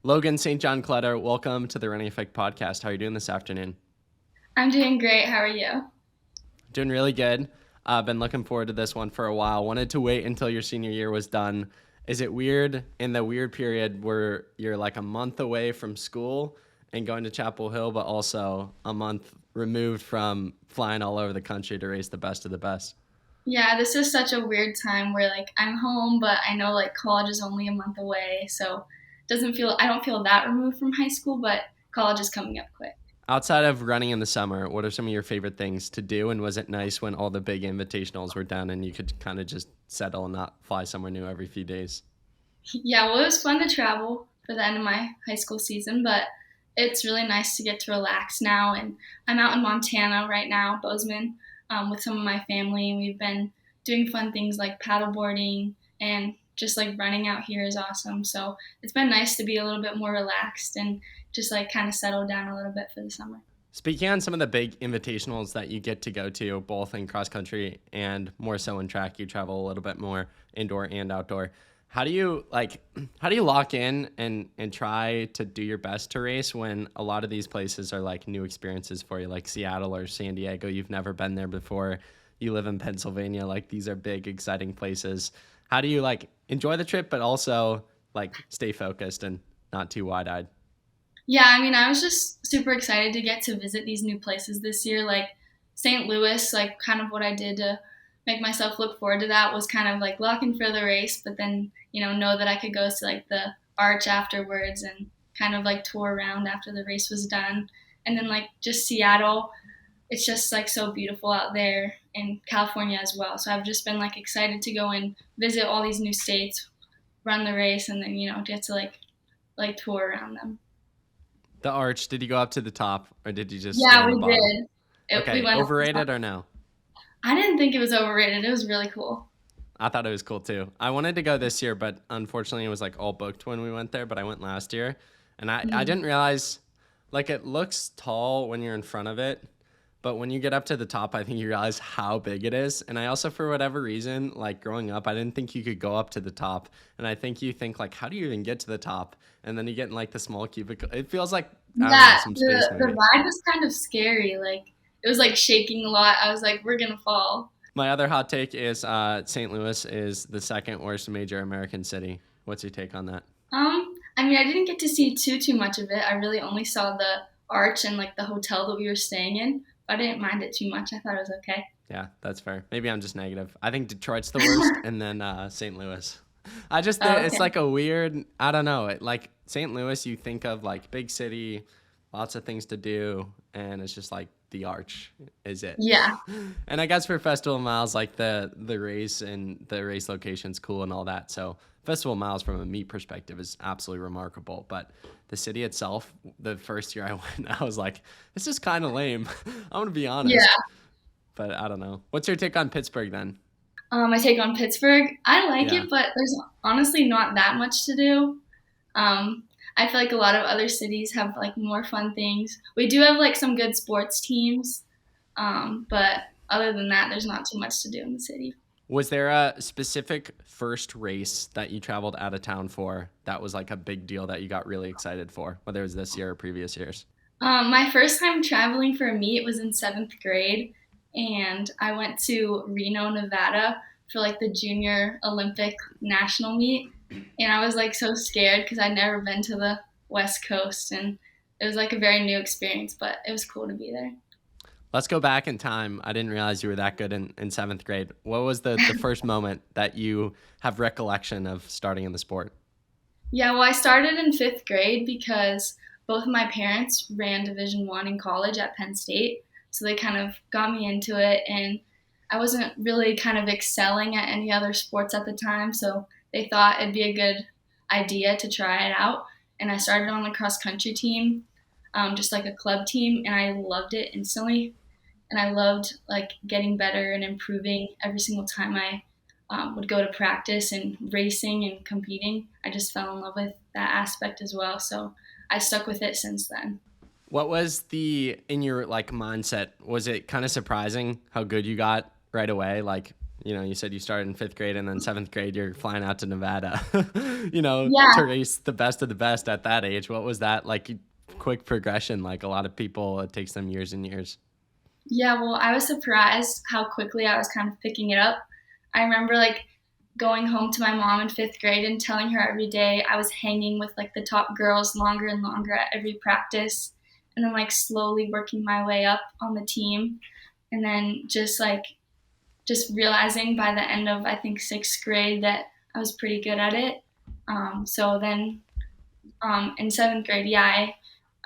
Logan St. Kletter, welcome to the Running Effect podcast. How are you doing this afternoon? I'm doing great. How are you? Doing really good. I've been looking forward to this one for a while. Wanted to wait until your senior year was done. Is it weird in the weird period where you're like a month away from school and going to Chapel Hill, but also a month removed from flying all over the country to race the best of the best? Yeah, this is such a weird time where I'm home, but I know college is only a month away, so I don't feel that removed from high school, but college is coming up quick. Outside of running in the summer, what are some of your favorite things to do? And was it nice when all the big invitationals were done and you could kind of just settle and not fly somewhere new every few days? Yeah, well, it was fun to travel for the end of my high school season, but it's really nice to get to relax now. And I'm out in Montana right now, Bozeman, with some of my family. We've been doing fun things like paddleboarding and just running out here is awesome. So it's been nice to be a little bit more relaxed and just kind of settle down a little bit for the summer. Speaking on some of the big invitationals that you get to go to, both in cross country and more so in track, you travel a little bit more indoor and outdoor. How do you how do you lock in and try to do your best to race when a lot of these places are like new experiences for you, like Seattle or San Diego? You've never been there before. You live in Pennsylvania. Like these are big, exciting places. How do you enjoy the trip, but also stay focused and not too wide eyed? Yeah, I mean, I was just super excited to get to visit these new places this year. Like St. Louis, kind of what I did to make myself look forward to that was kind of locking for the race, but then, know that I could go to the arch afterwards and kind of tour around after the race was done. And then just Seattle, it's just so beautiful out there in California as well. So I've just been excited to go and visit all these new states, run the race, and then, get to tour around them. The arch, did you go up to the top or did you just stay Yeah, on we the bottom? did. We Okay, went up the top. overrated or no? I didn't think it was overrated. It was really cool. I thought it was cool too. I wanted to go this year, but unfortunately it was all booked when we went there, but I went last year. And I Mhm. didn't realize it looks tall when you're in front of it, but when you get up to the top, I think you realize how big it is. And I also, for whatever reason, growing up, I didn't think you could go up to the top. And I think you think how do you even get to the top? And then you get in the small cubicle. It feels like, I don't know, Yeah, some space the movie. ride was kind of scary. It was shaking a lot. I was like, we're gonna fall. My other hot take is St. Louis is the second worst major American city. What's your take on that? I mean, I didn't get to see too much of it. I really only saw the arch and the hotel that we were staying in. But I didn't mind it too much. I thought it was okay. Yeah, that's fair. Maybe I'm just negative. I think Detroit's the worst, and then St. Louis. I just Oh, it's okay. a weird. I don't know. St. Louis, you think of big city, lots of things to do, and it's just the arch is it. Yeah, And I guess for Festival Miles, the race and the race location's cool and all that. So Festival Miles from a meet perspective is absolutely remarkable. But the city itself, the first year I went, I was like, this is kind of lame. I'm gonna be yeah. honest. But I don't know. What's your take on Pittsburgh then? I take on Pittsburgh. I like Yeah. it, but there's honestly not that much to do. I feel like a lot of other cities have more fun things. We do have some good sports teams, but other than that, there's not too much to do in the city. Was there a specific first race that you traveled out of town for that was a big deal that you got really excited for, whether it was this year or previous years? My first time traveling for a meet was in seventh grade, and I went to Reno, Nevada for the junior Olympic national meet. And I was so scared because I'd never been to the West Coast, and it was a very new experience, but it was cool to be there. Let's go back in time. I didn't realize you were that good in seventh grade. What was the first moment that you have recollection of starting in the sport? Yeah, well, I started in fifth grade because both of my parents ran Division One in college at Penn State, so they kind of got me into it, and I wasn't really kind of excelling at any other sports at the time, so they thought it'd be a good idea to try it out. And I started on the cross country team, just like a club team, and I loved it instantly. And I loved getting better and improving every single time I would go to practice and racing and competing. I just fell in love with that aspect as well. So I stuck with it since then. What was in your mindset? Was it kind of surprising how good you got right away? You said you started in 5th grade and then 7th grade, you're flying out to Nevada, to Yeah, race the best of the best at that age. What was that like? Quick progression? Like a lot of people, it takes them years and years. yeah. Well, I was surprised how quickly I was kind of picking it up. I remember like going home to my mom in 5th grade and telling her every day I was hanging with like the top girls longer and longer at every practice, and then like slowly working my way up on the team, and then just realizing by the end of I think 6th grade that I was pretty good at it. So then in 7th grade, yeah,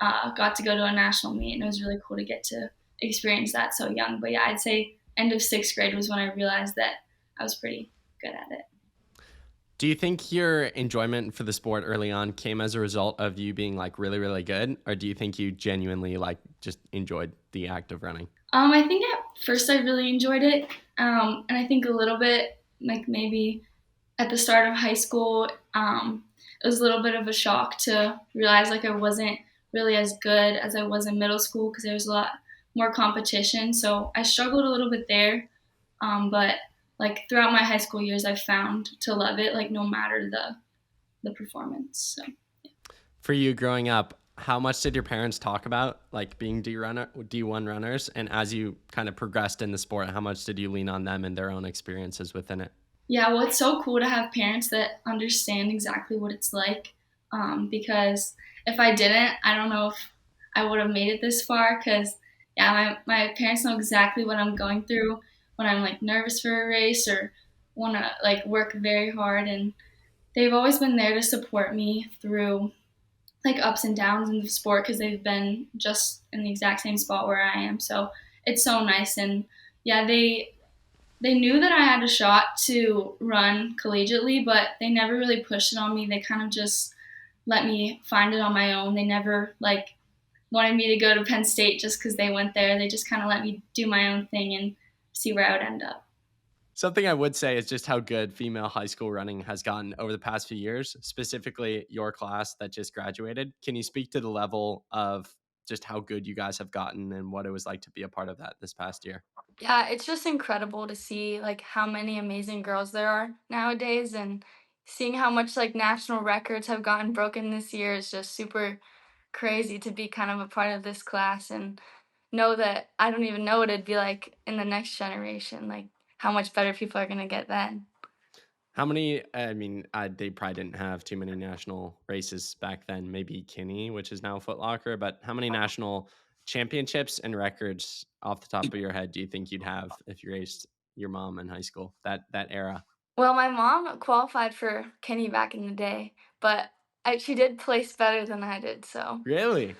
I got to go to a national meet, and it was really cool to get to experience that so young. But yeah, I'd say end of 6th grade was when I realized that I was pretty good at it. Do you think your enjoyment for the sport early on came as a result of you being like really, really good? Or do you think you genuinely like just enjoyed the act of running? I think at first I really enjoyed it, and I think a little bit like maybe at the start of high school, it was a little bit of a shock to realize like I wasn't really as good as I was in middle school because there was a lot more competition. So I struggled a little bit there, but like throughout my high school years, I found to love it, like no matter the performance. So. For you growing up, how much did your parents talk about like being D1 runners? And as you kind of progressed in the sport, how much did you lean on them and their own experiences within it? Yeah, well, it's so cool to have parents that understand exactly what it's like. Because if I didn't, I don't know if I would have made it this far. Because yeah, my parents know exactly what I'm going through when I'm like nervous for a race or want to like work very hard, and they've always been there to support me through like ups and downs in the sport because they've been just in the exact same spot where I am. So it's so nice, and yeah, they knew that I had a shot to run collegiately, but they never really pushed it on me. They kind of just let me find it on my own. They never like wanted me to go to Penn State just because they went there. They just kind of let me do my own thing and see where I would end up. Something I would say is just how good female high school running has gotten over the past few years, specifically your class that just graduated. Can you speak to the level of just how good you guys have gotten and what it was like to be a part of that this past year? Yeah, it's just incredible to see like how many amazing girls there are nowadays, and seeing how much like national records have gotten broken this year is just super crazy to be kind of a part of this class and know that I don't even know what it'd be like in the next generation, like how much better people are going to get then. How many? I mean, they probably didn't have too many national races back then. Maybe Kinney, which is now Footlocker, but how many national championships and records off the top of your head do you think you'd have if you raced your mom in high school? That era. Well, my mom qualified for Kenny back in the day, but she did place better than I did, so Really?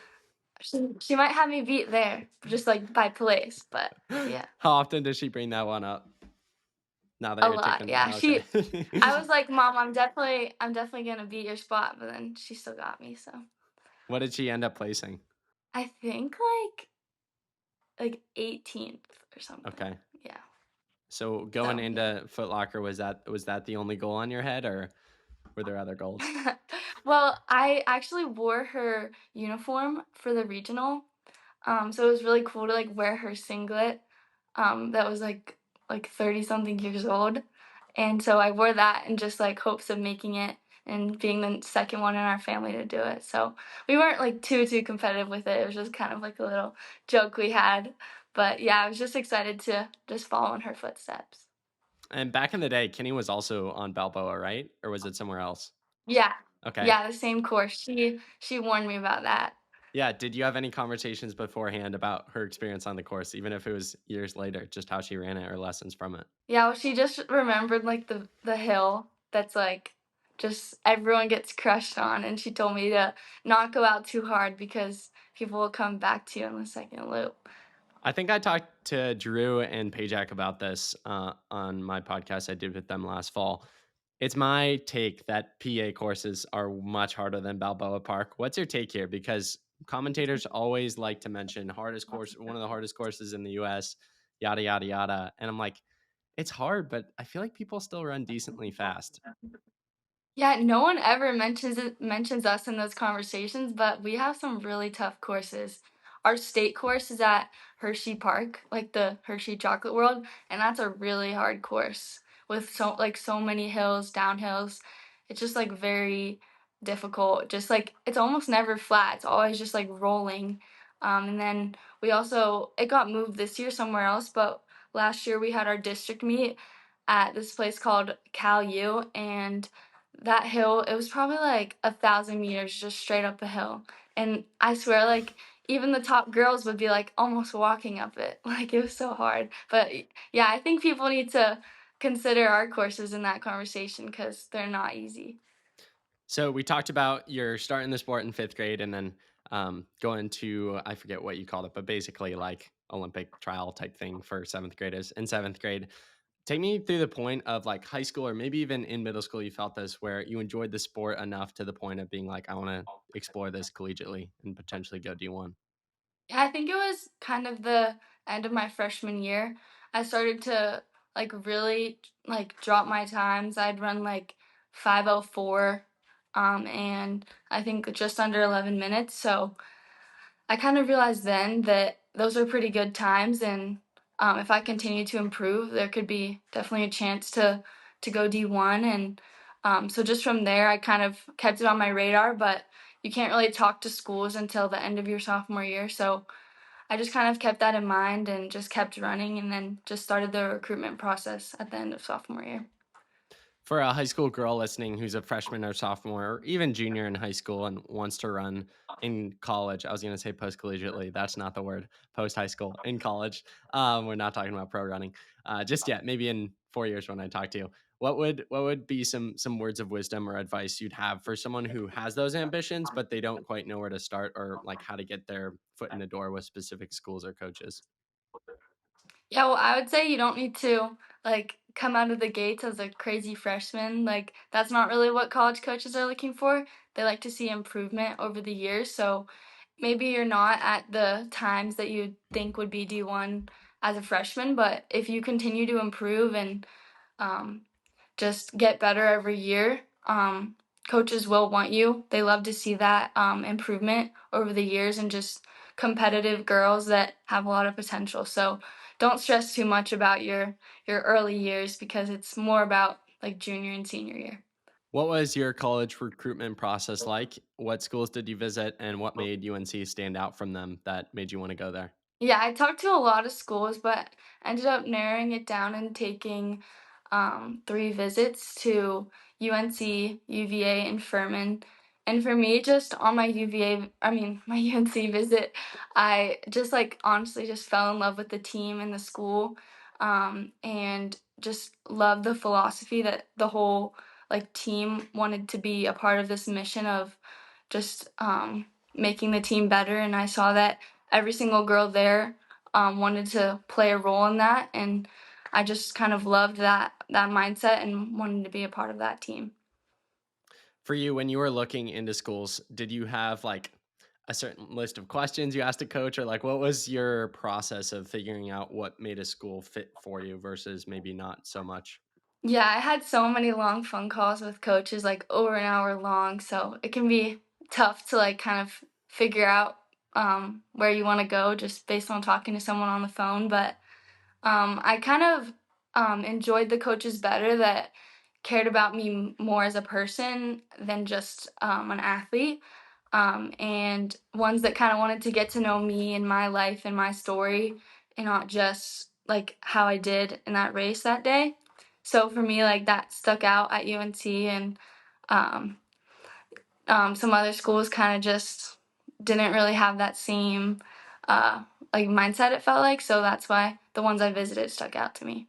she might have me beat there, just like by place, but yeah. How often does she bring that one up? Now that A you're lot, taking, yeah. oh, okay. I was like, "Mom, I'm definitely gonna beat your spot," but then she still got me. So What did she end up placing? I think like 18th or something. Okay. Yeah. So going So yeah. into Foot Locker, was that the only goal on your head, or were there other goals? Well, I actually wore her uniform for the regional. So it was really cool to like wear her singlet. That was like 30 something years old. And so I wore that in just like hopes of making it and being the second one in our family to do it. So we weren't like too competitive with it. It was just kind of like a little joke we had. But yeah, I was just excited to just follow in her footsteps. And back in the day, Kenny was also on Balboa, right? Or was it somewhere else? Yeah. Okay. Yeah, the same course. She warned me about that. Yeah. Did you have any conversations beforehand about her experience on the course, even if it was years later, just how she ran it or lessons from it? Yeah, well, she just remembered like the hill that's like just everyone gets crushed on, and she told me to not go out too hard because people will come back to you in the second loop. I think I talked to Drew and Pajak about this on my podcast I did with them last fall. It's my take that PA courses are much harder than Balboa Park. What's your take here? Because commentators always like to mention hardest course, one of the hardest courses in the US, yada yada yada. And I'm like, it's hard, but I feel like people still run decently fast. Yeah, no one ever mentions us in those conversations, but we have some really tough courses. our state course is at Hershey Park, like the Hershey Chocolate World, and that's a really hard course with so many hills, downhills. It's just like very difficult. Just like it's almost never flat. It's always just like rolling. And then it got moved this year somewhere else, but last year we had our district meet at this place called Cal U, and that hill, it was probably like 1,000 meters just straight up a hill. And I swear, like, even the top girls would be like almost walking up it. Like, it was so hard. But yeah, I think people need to consider our courses in that conversation because they're not easy. So we talked about your starting the sport in 5th grade and then going to, I forget what you called it, but basically like Olympic trial type thing for 7th graders in 7th grade. Take me through the point of like high school or maybe even in middle school, you felt this where you enjoyed the sport enough to the point of being like, I want to explore this collegiately and potentially go D1. Yeah, I think it was kind of the end of my freshman year. I started to like really like drop my times. I'd run like 5:04 and I think just under 11 minutes. So I kind of realized then that those are pretty good times, and if I continue to improve, there could be definitely a chance to go D1. And so just from there, I kind of kept it on my radar, but you can't really talk to schools until the end of your sophomore year. So I just kind of kept that in mind and just kept running, and then just started the recruitment process at the end of sophomore year. For a high school girl listening who's a freshman or sophomore or even junior in high school and wants to run in college, I was going to say post collegiately. That's not the word. Post high school in college. We're not talking about pro running just yet. Maybe in 4 years when I talk to you. What would be some words of wisdom or advice you'd have for someone who has those ambitions but they don't quite know where to start or like how to get their foot in the door with specific schools or coaches? Yeah, well, I would say you don't need to like come out of the gates as a crazy freshman. Like that's not really what college coaches are looking for. They like to see improvement over the years. So maybe you're not at the times that you think would be D1 as a freshman, but if you continue to improve and um, just get better every year. Coaches will want you. They love to see that improvement over the years and just competitive girls that have a lot of potential. So don't stress too much about your early years because it's more about like junior and senior year. What was your college recruitment process like? What schools did you visit and what made UNC stand out from them that made you want to go there? Yeah, I talked to a lot of schools, but ended up narrowing it down and taking 3 visits to UNC, UVA, and Furman. And for me, just on my my UNC visit, I just like honestly just fell in love with the team and the school, and just loved the philosophy that the whole like team wanted to be a part of this mission of just making the team better. And I saw that every single girl there wanted to play a role in that, and I just kind of loved that mindset and wanted to be a part of that team. For you, when you were looking into schools, did you have like a certain list of questions you asked a coach, or like what was your process of figuring out what made a school fit for you versus maybe not so much? Yeah, I had so many long phone calls with coaches, like over an hour long, so it can be tough to like kind of figure out where you want to go just based on talking to someone on the phone. But I kind of enjoyed the coaches better that cared about me more as a person than just an athlete, and ones that kind of wanted to get to know me and my life and my story, and not just like how I did in that race that day. So for me, like that stuck out at UNC, and um, some other schools kind of just didn't really have that same uh, like mindset. It felt like, so that's why the ones I visited stuck out to me.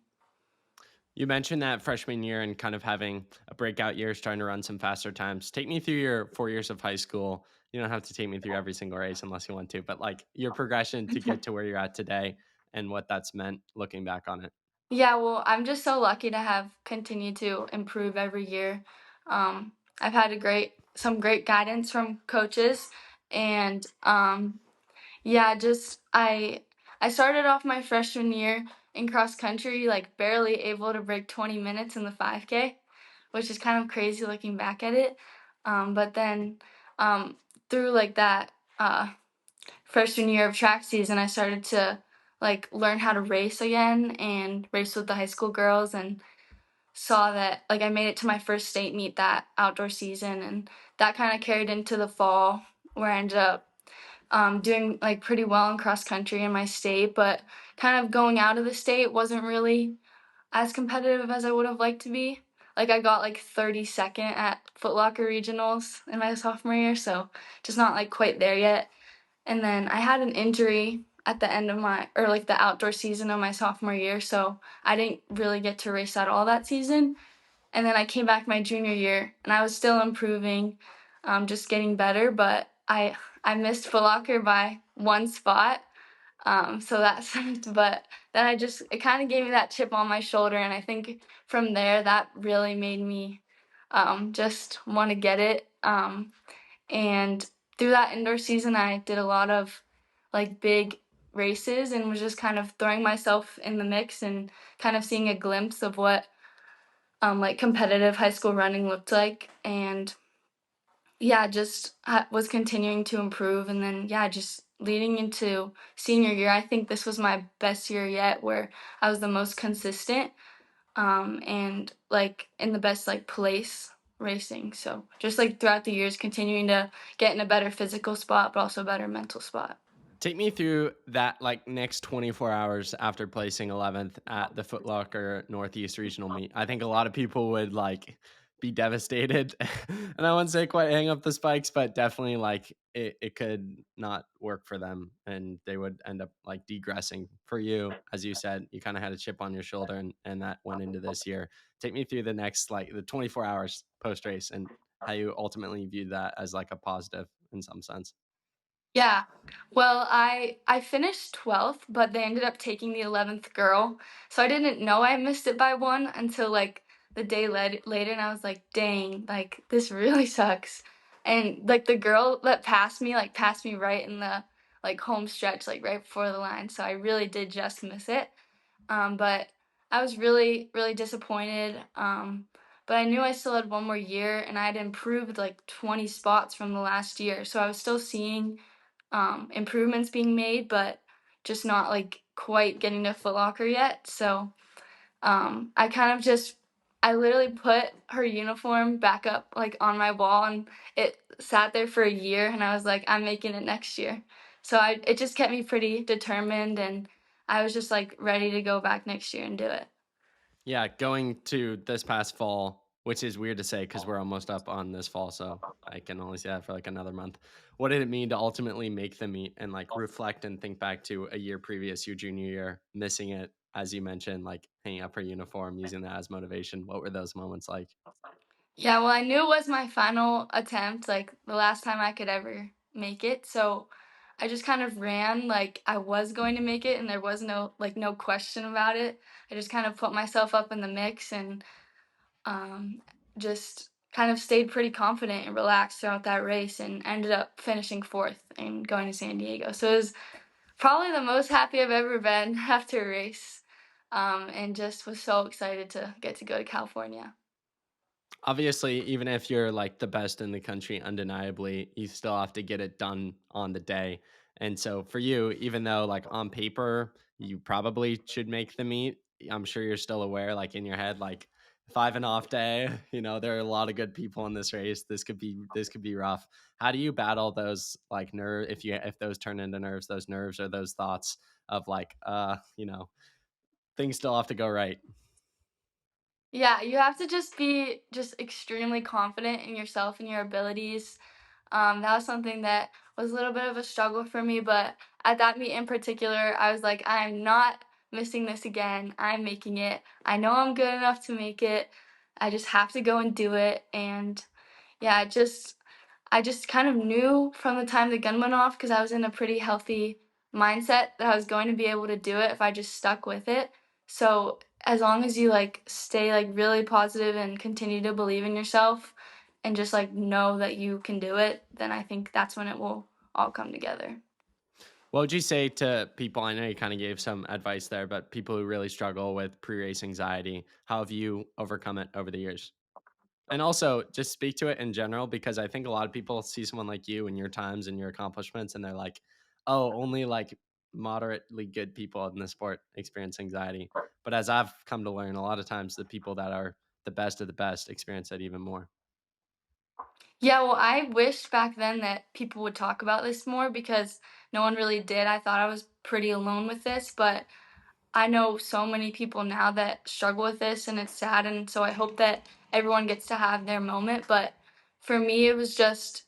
You mentioned that freshman year and kind of having a breakout years trying to run some faster times. Take me through your 4 years of high school. You don't have to take me through every single race unless you want to, but like your progression to get to where you're at today and what that's meant looking back on it. Yeah, well, I'm just so lucky to have continued to improve every year. I've had some great guidance from coaches, and yeah, just I started off my freshman year in cross country like barely able to break 20 minutes in the 5K, which is kind of crazy looking back at it. But then um, through like that freshman year of track season, I started to like learn how to race again and race with the high school girls, and saw that like I made it to my first state meet that outdoor season, and that kind of carried into the fall where I ended up doing like pretty well in cross country in my state, but kind of going out of the state wasn't really as competitive as I would have liked to be. Like I got like 32nd at Footlocker regionals in my sophomore year, so just not like quite there yet. And then I had an injury at the end of my, or like the outdoor season of my sophomore year, so I didn't really get to race at all that season. And then I came back my junior year, and I was still improving, just getting better, but I missed Footlocker by one spot, so that sucked. But then it kind of gave me that chip on my shoulder, and I think from there that really made me just want to get it. And through that indoor season, I did a lot of like big races and was just kind of throwing myself in the mix and kind of seeing a glimpse of what like competitive high school running looked like. And yeah, just was continuing to improve. And then, yeah, just leading into senior year, I think this was my best year yet where I was the most consistent and like in the best like place racing. So just like throughout the years, continuing to get in a better physical spot, but also a better mental spot. Take me through that like next 24 hours after placing 11th at the Footlocker Northeast Regional meet. I think a lot of people would like be devastated and I wouldn't say quite hang up the spikes, but definitely like it could not work for them and they would end up like degressing. For you, as you said, you kind of had a chip on your shoulder and that went into this year. Take me through the next like the 24 hours post race and how you ultimately viewed that as like a positive in some sense. Yeah. Well, I finished 12th, but they ended up taking the 11th girl. So I didn't know I missed it by one until like the day later, and I was like, "Dang, like this really sucks." And like the girl that passed me right in the like home stretch, like right before the line. So I really did just miss it. But I was really, really disappointed. But I knew I still had one more year, and I had improved like 20 spots from the last year. So I was still seeing improvements being made, but just not like quite getting to Footlocker yet. So I kind of just I literally put her uniform back up like on my wall, and it sat there for a year, and I was like, I'm making it next year. So it just kept me pretty determined, and I was just like ready to go back next year and do it. Yeah, going to this past fall, which is weird to say because we're almost up on this fall, so I can only say that for like another month. What did it mean to ultimately make the meet and like reflect and think back to a year previous, your junior year, missing it, as you mentioned, like hanging up her uniform, using that as motivation? What were those moments like? Yeah, well, I knew it was my final attempt, like the last time I could ever make it. So I just kind of ran like I was going to make it and there was no question about it. I just kind of put myself up in the mix and um, just kind of stayed pretty confident and relaxed throughout that race and ended up finishing fourth and going to San Diego. So it was probably the most happy I've ever been after a race, and just was so excited to get to go to California. Obviously, even if you're like the best in the country, undeniably, you still have to get it done on the day. And so for you, even though like on paper, you probably should make the meet, I'm sure you're still aware, like in your head, like five and off day, there are a lot of good people in this race. This could be rough. How do you battle those like if those turn into nerves, those nerves or those thoughts of like things still have to go right? Yeah, you have to just be just extremely confident in yourself and your abilities. That was something that was a little bit of a struggle for me, but at that meet in particular, I was like, I'm not missing this again. I'm making it. I know I'm good enough to make it. I just have to go and do it. And yeah, I just kind of knew from the time the gun went off because I was in a pretty healthy mindset that I was going to be able to do it if I just stuck with it. So as long as you like stay like really positive and continue to believe in yourself and just like know that you can do it, then I think that's when it will all come together. What would you say to people? I know you kind of gave some advice there, but people who really struggle with pre-race anxiety, how have you overcome it over the years? And also just speak to it in general, because I think a lot of people see someone like you and your times and your accomplishments and they're like, oh, only like moderately good people in the sport experience anxiety. But as I've come to learn, a lot of times the people that are the best of the best experience it even more. Yeah, well, I wished back then that people would talk about this more because no one really did. I thought I was pretty alone with this, but I know so many people now that struggle with this and it's sad. And so I hope that everyone gets to have their moment. But for me, it was just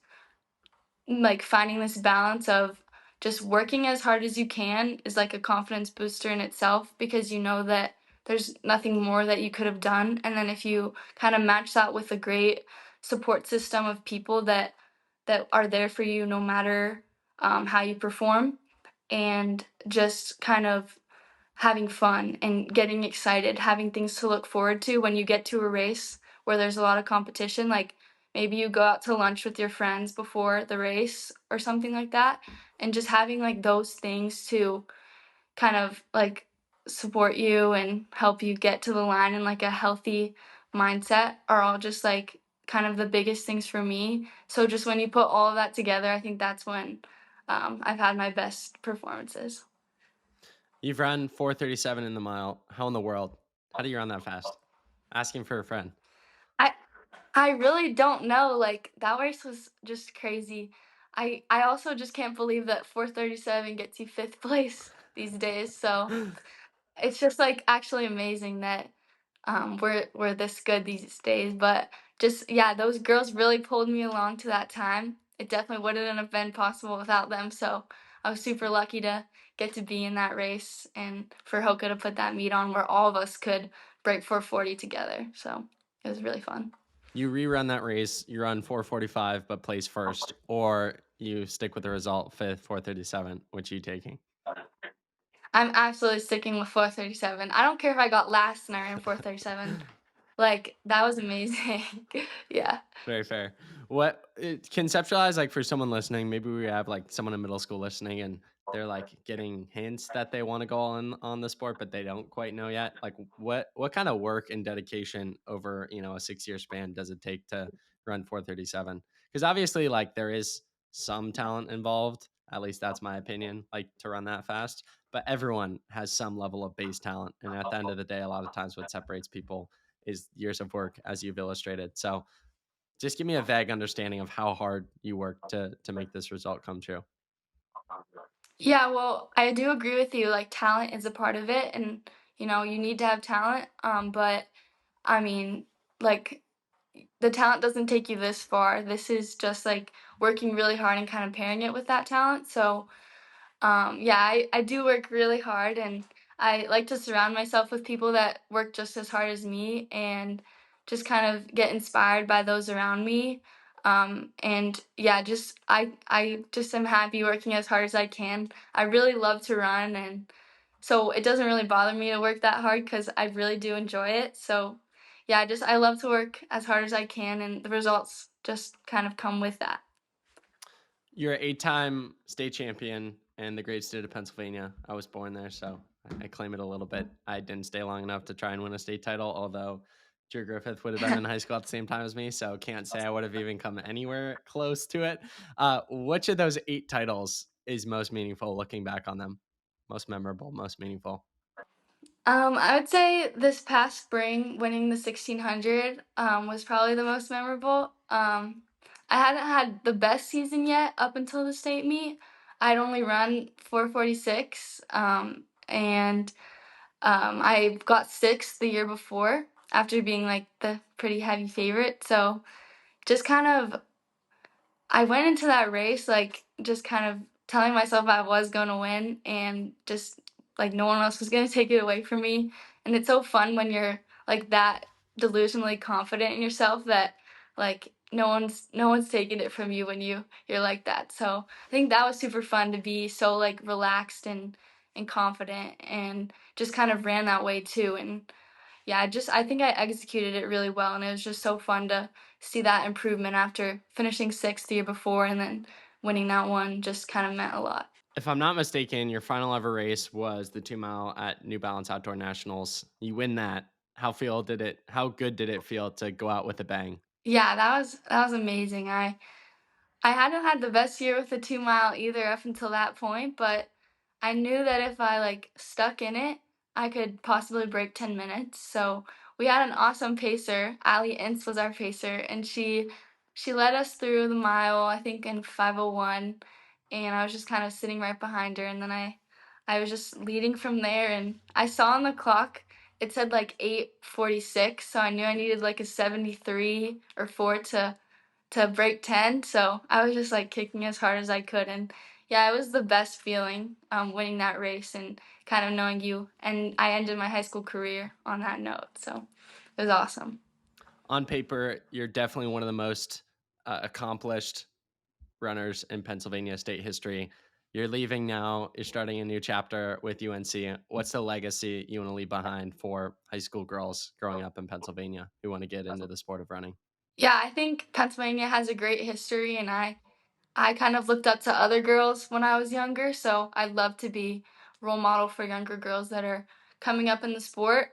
like finding this balance of just working as hard as you can is like a confidence booster in itself because you know that there's nothing more that you could have done. And then if you kind of match that with a great support system of people that are there for you no matter how you perform, and just kind of having fun and getting excited, having things to look forward to when you get to a race where there's a lot of competition. Like maybe you go out to lunch with your friends before the race or something like that, and just having like those things to kind of like support you and help you get to the line in like a healthy mindset are all just like kind of the biggest things for me. So just when you put all of that together, I think that's when I've had my best performances. You've run 4:37 in the mile. How in the world? How do you run that fast? Asking for a friend. I I really don't know. Like that race was just crazy. I also just can't believe that 4:37 gets you fifth place these days. So it's just like actually amazing that we're this good these days. But just yeah, those girls really pulled me along to that time. It definitely wouldn't have been possible without them. So I was super lucky to get to be in that race and for Hoka to put that meet on where all of us could break 440 together. So it was really fun. You rerun that race, you run 4:45 but place first, or you stick with the result fifth, 4:37. Which are you taking? I'm absolutely sticking with 437. I don't care if I got last and I ran 437. Like that was amazing. Yeah. Very fair. Conceptualize like for someone listening, maybe we have like someone in middle school listening and they're like getting hints that they want to go on the sport, but they don't quite know yet. Like what kind of work and dedication over, a 6 year span does it take to run 4:37? Because obviously like there is some talent involved. At least that's my opinion, like to run that fast. But everyone has some level of base talent. And at the end of the day, a lot of times what separates people is years of work, as you've illustrated. So just give me a vague understanding of how hard you work to make this result come true. Yeah, well, I do agree with you. Like talent is a part of it and you need to have talent. But I mean, like the talent doesn't take you this far. This is just like working really hard and kind of pairing it with that talent. So yeah, I do work really hard and I like to surround myself with people that work just as hard as me and just kind of get inspired by those around me. And yeah, I just am happy working as hard as I can. I really love to run and so it doesn't really bother me to work that hard because I really do enjoy it. So yeah, I love to work as hard as I can and the results just kind of come with that. You're an 8-time state champion in the great state of Pennsylvania. I was born there, so I claim it a little bit. I didn't stay long enough to try and win a state title, although Drew Griffith would have been in high school at the same time as me, so can't say I would have even come anywhere close to it. Which of those 8 titles is most meaningful looking back on them? Most memorable, most meaningful? I would say this past spring, winning the 1600 was probably the most memorable. I hadn't had the best season yet up until the state meet. I'd only run 446, and I got sixth the year before after being like the pretty heavy favorite. So just kind of I went into that race like just kind of telling myself I was going to win and just like no one else was going to take it away from me. And it's so fun when you're like that delusionally confident in yourself that like no one's taking it from you when you're like that. So I think that was super fun to be so like relaxed and confident and just kind of ran that way too. And yeah, I think I executed it really well, and it was just so fun to see that improvement after finishing sixth the year before and then winning that one just kind of meant a lot. If I'm not mistaken, your final ever race was the 2 mile at New Balance Outdoor Nationals. You win that. How good did it feel to go out with a bang? Yeah, that was amazing. I hadn't had the best year with the 2 mile either up until that point, but I knew that if I like stuck in it, I could possibly break 10 minutes. So we had an awesome pacer. Ali Ince was our pacer, and she led us through the mile, I think in 5:01, and I was just kind of sitting right behind her, and then I was just leading from there, and I saw on the clock it said like 8:46, so I knew I needed like a 73 or 4 to break 10. So I was just like kicking as hard as I could. And yeah, it was the best feeling winning that race and kind of knowing you. And I ended my high school career on that note. So it was awesome. On paper, you're definitely one of the most accomplished runners in Pennsylvania state history. You're leaving now. You're starting a new chapter with UNC. What's the legacy you want to leave behind for high school girls growing up in Pennsylvania who want to get into the sport of running? Yeah, I think Pennsylvania has a great history, and I kind of looked up to other girls when I was younger, so I'd love to be role model for younger girls that are coming up in the sport.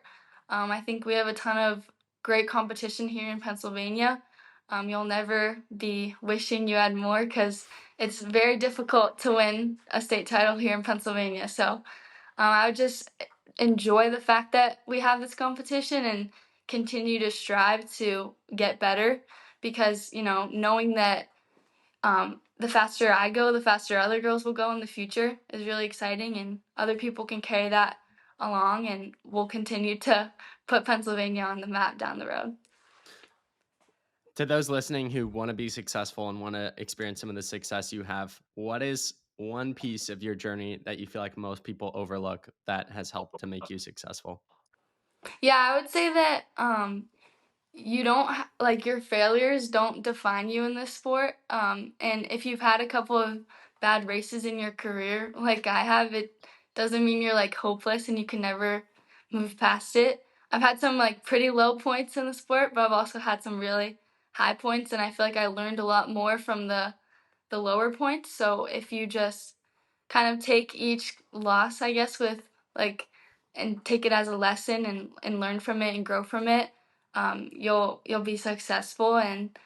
I think we have a ton of great competition here in Pennsylvania. You'll never be wishing you had more because it's very difficult to win a state title here in Pennsylvania. So I would just enjoy the fact that we have this competition and continue to strive to get better because, knowing that the faster I go, the faster other girls will go in the future is really exciting, and other people can carry that along, and we'll continue to put Pennsylvania on the map down the road. To those listening who want to be successful and want to experience some of the success you have, what is one piece of your journey that you feel like most people overlook that has helped to make you successful? Yeah, I would say that you don't like your failures don't define you in this sport. And if you've had a couple of bad races in your career, like I have, it doesn't mean you're like hopeless and you can never move past it. I've had some like pretty low points in the sport, but I've also had some really high points, and I feel like I learned a lot more from the lower points. So if you just kind of take each loss, I guess, with like and take it as a lesson and learn from it and grow from it, you'll be successful, and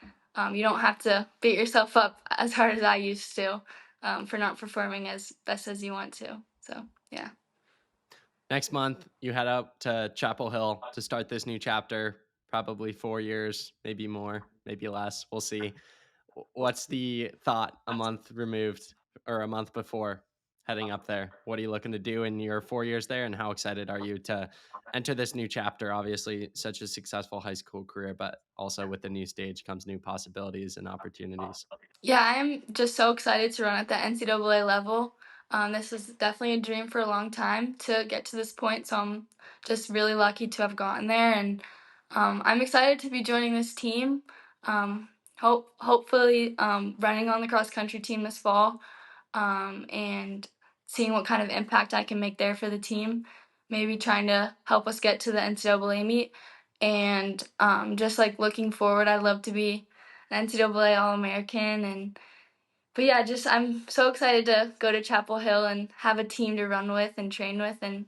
you don't have to beat yourself up as hard as I used to for not performing as best as you want to. So yeah. Next month, you head up to Chapel Hill to start this new chapter, probably 4 years, maybe more, maybe less. We'll see. What's the thought a month removed or a month before heading up there? What are you looking to do in your 4 years there? And how excited are you to enter this new chapter? Obviously, such a successful high school career, but also with the new stage comes new possibilities and opportunities. Yeah, I'm just so excited to run at the NCAA level. This is definitely a dream for a long time to get to this point, so I'm just really lucky to have gotten there, and I'm excited to be joining this team. Hopefully, running on the cross country team this fall, and seeing what kind of impact I can make there for the team. Maybe trying to help us get to the NCAA meet, and just like looking forward, I'd love to be an NCAA All-American. And but yeah, just I'm so excited to go to Chapel Hill and have a team to run with and train with, and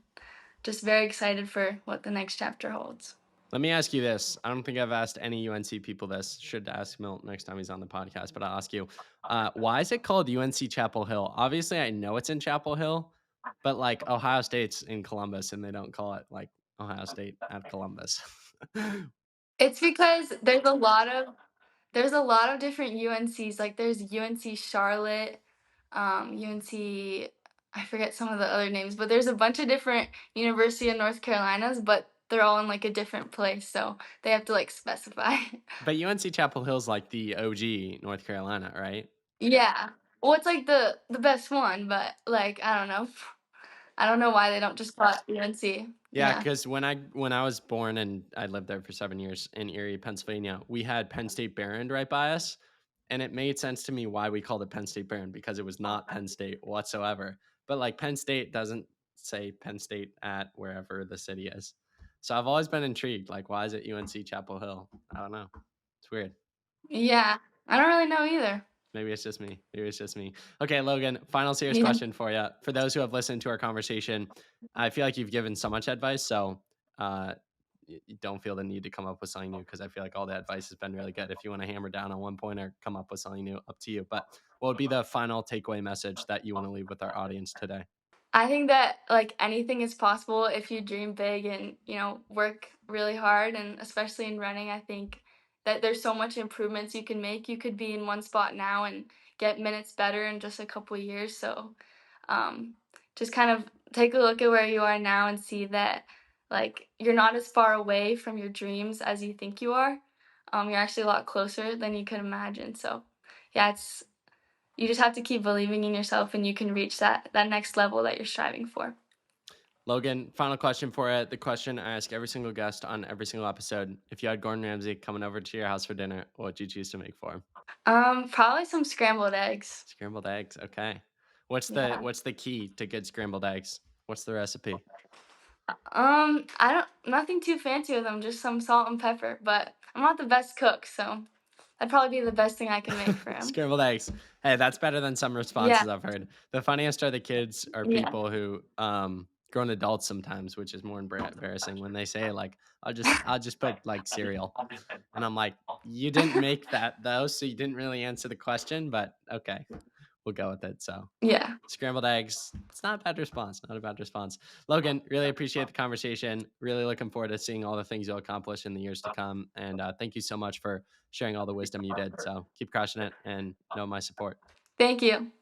just very excited for what the next chapter holds. Let me ask you this. I don't think I've asked any UNC people this. Should ask Milt next time he's on the podcast, but I'll ask you. Why is it called UNC-Chapel Hill? Obviously, I know it's in Chapel Hill, but like Ohio State's in Columbus, and they don't call it like Ohio State at Columbus. It's because there's a lot of different UNCs. Like there's UNC Charlotte, UNC. I forget some of the other names, but there's a bunch of different University of North Carolinas, but they're all in like a different place, so they have to like specify. But UNC-Chapel Hill's like the OG North Carolina, right? Yeah. Well, it's like the best one, but like I don't know. I don't know why they don't just call it UNC. Yeah, Yeah. because when I was born and I lived there for 7 years in Erie, Pennsylvania, we had Penn State Behrend right by us, and it made sense to me why we called it Penn State Behrend because it was not Penn State whatsoever. But like Penn State doesn't say Penn State at wherever the city is, so I've always been intrigued. Like, why is it UNC Chapel Hill? I don't know. It's weird. Yeah. I don't really know either. Maybe it's just me. Maybe it's just me. Okay, Logan, final serious Yeah. question for you. For those who have listened to our conversation, I feel like you've given so much advice. So, you don't feel the need to come up with something new, because I feel like all the advice has been really good. If you want to hammer down on one point or come up with something new, up to you. But what would be the final takeaway message that you want to leave with our audience today? I think that like anything is possible if you dream big and, work really hard, and especially in running, I think that there's so much improvements you can make. You could be in one spot now and get minutes better in just a couple years. So um, just kind of take a look at where you are now and see that like you're not as far away from your dreams as you think you are. You're actually a lot closer than you could imagine. So yeah, it's you just have to keep believing in yourself, and you can reach that next level that you're striving for. Logan, final question for you. The question I ask every single guest on every single episode: if you had Gordon Ramsay coming over to your house for dinner, what would you choose to make for him? Probably some scrambled eggs. Scrambled eggs. Okay. Yeah. What's the key to good scrambled eggs? What's the recipe? I don't nothing too fancy with them, just some salt and pepper. But I'm not the best cook, so that'd probably be the best thing I can make for him. Scrambled eggs. Hey, that's better than some Yeah. responses I've heard. The funniest are the kids or Yeah. people who grown adults sometimes, which is more embarrassing when they say like, I'll just put like cereal. And I'm like, you didn't make that though, so you didn't really answer the question, but okay, we'll go with it. So Yeah. scrambled eggs, it's not a bad response. Not a bad response. Logan, really appreciate the conversation. Really looking forward to seeing all the things you'll accomplish in the years to come. And thank you so much for sharing all the wisdom you did. So keep crushing it and know my support. Thank you.